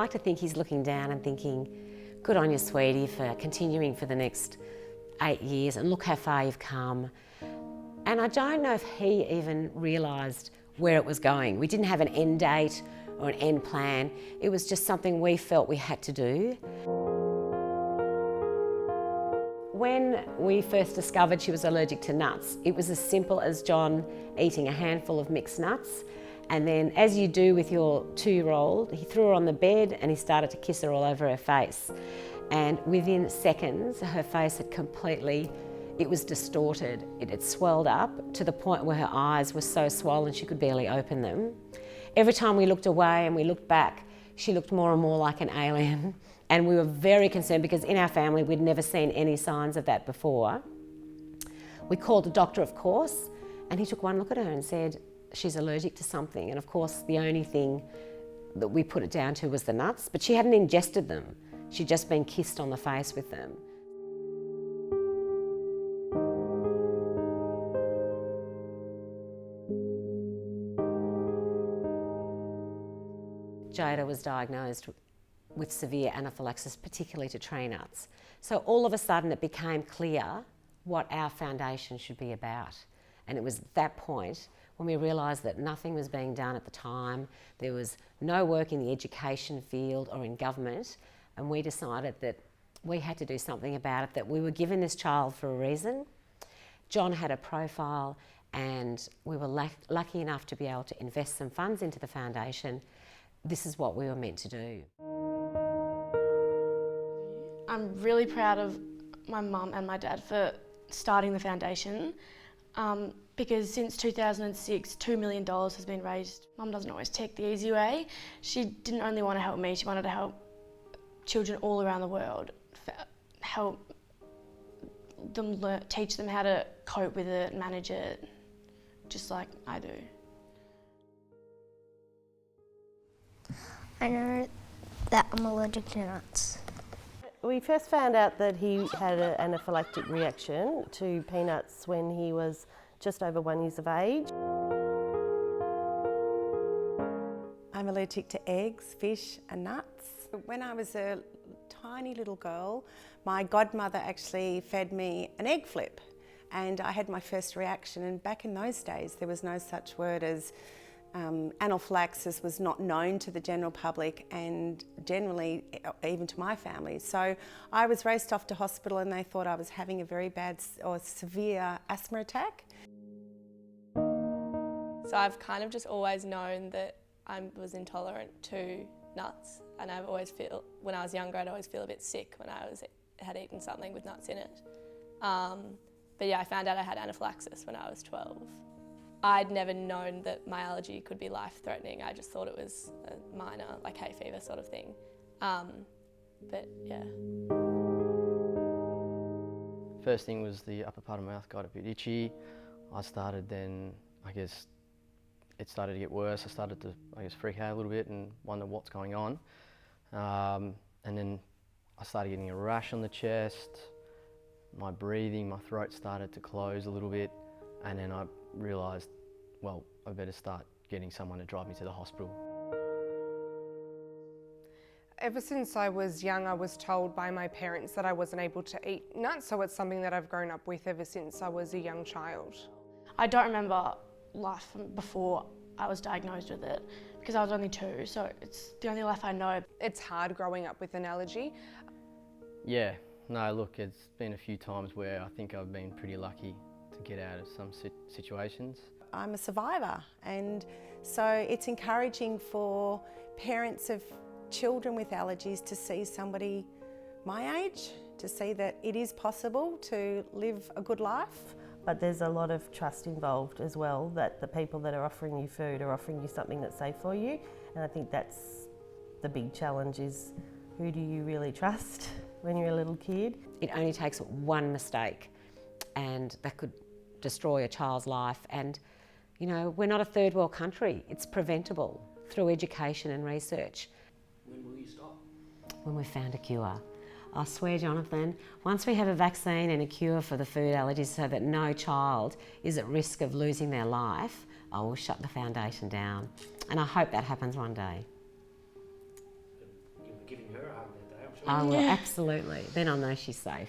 like to think he's looking down and thinking, good on you, sweetie, for continuing for the next 8 years, and look how far you've come. And I don't know if he even realised where it was going. We didn't have an end date or an end plan. It was just something we felt we had to do. When we first discovered she was allergic to nuts, it was as simple as John eating a handful of mixed nuts, and then, as you do with your 2-year-old, he threw her on the bed and he started to kiss her all over her face. And within seconds, her face had completely, it was distorted. It had swelled up to the point where her eyes were so swollen she could barely open them. Every time we looked away and we looked back, she looked more and more like an alien. And we were very concerned because in our family, we'd never seen any signs of that before. We called the doctor, of course, and he took one look at her and said, she's allergic to something. And of course, the only thing that we put it down to was the nuts, but she hadn't ingested them. She'd just been kissed on the face with them. Jada was diagnosed with severe anaphylaxis, particularly to tree nuts. So all of a sudden it became clear what our foundation should be about. And it was at that point when we realised that nothing was being done at the time. There was no work in the education field or in government, and we decided that we had to do something about it, that we were given this child for a reason. John had a profile, and we were lucky enough to be able to invest some funds into the foundation. This is what we were meant to do. I'm really proud of my mum and my dad for starting the foundation. Because since 2006, $2 million has been raised. Mum doesn't always take the easy way. She didn't only want to help me, she wanted to help children all around the world, help them teach them how to cope with it, manage it, just like I do. I know that I'm allergic to nuts. We first found out that he had an anaphylactic reaction to peanuts when he was just over 1 year of age. I'm allergic to eggs, fish and nuts. When I was a tiny little girl, my godmother actually fed me an egg flip, and I had my first reaction. And back in those days there was no such word as anaphylaxis was not known to the general public and generally even to my family. So I was raced off to hospital and they thought I was having a very bad or severe asthma attack. So I've kind of just always known that I was intolerant to nuts, and I've always feel, when I was younger, I'd always feel a bit sick when I had eaten something with nuts in it. But yeah, I found out I had anaphylaxis when I was 12. I'd never known that my allergy could be life-threatening. I just thought it was a minor, like hay fever sort of thing. But yeah. First thing was the upper part of my mouth got a bit itchy. I started then, I guess, it started to get worse. I started to, freak out a little bit and wonder what's going on. And then I started getting a rash on the chest. My breathing, my throat started to close a little bit. And then I realised, well, I better start getting someone to drive me to the hospital. Ever since I was young, I was told by my parents that I wasn't able to eat nuts, so it's something that I've grown up with ever since I was a young child. I don't remember life before I was diagnosed with it because I was only 2, so it's the only life I know. It's hard growing up with an allergy. Yeah, no, look, it's been a few times where I think I've been pretty lucky to get out of some situations. I'm a survivor, and so it's encouraging for parents of children with allergies to see somebody my age, to see that it is possible to live a good life. But there's a lot of trust involved as well, that the people that are offering you food are offering you something that's safe for you. And I think that's the big challenge, is who do you really trust when you're a little kid? It only takes one mistake and that could destroy a child's life. And, you know, we're not a third world country. It's preventable through education and research. When will you stop? When we've found a cure. I swear, Jonathan, once we have a vaccine and a cure for the food allergies so that no child is at risk of losing their life, I will shut the foundation down. And I hope that happens one day. I will, absolutely. Then I'll know she's safe.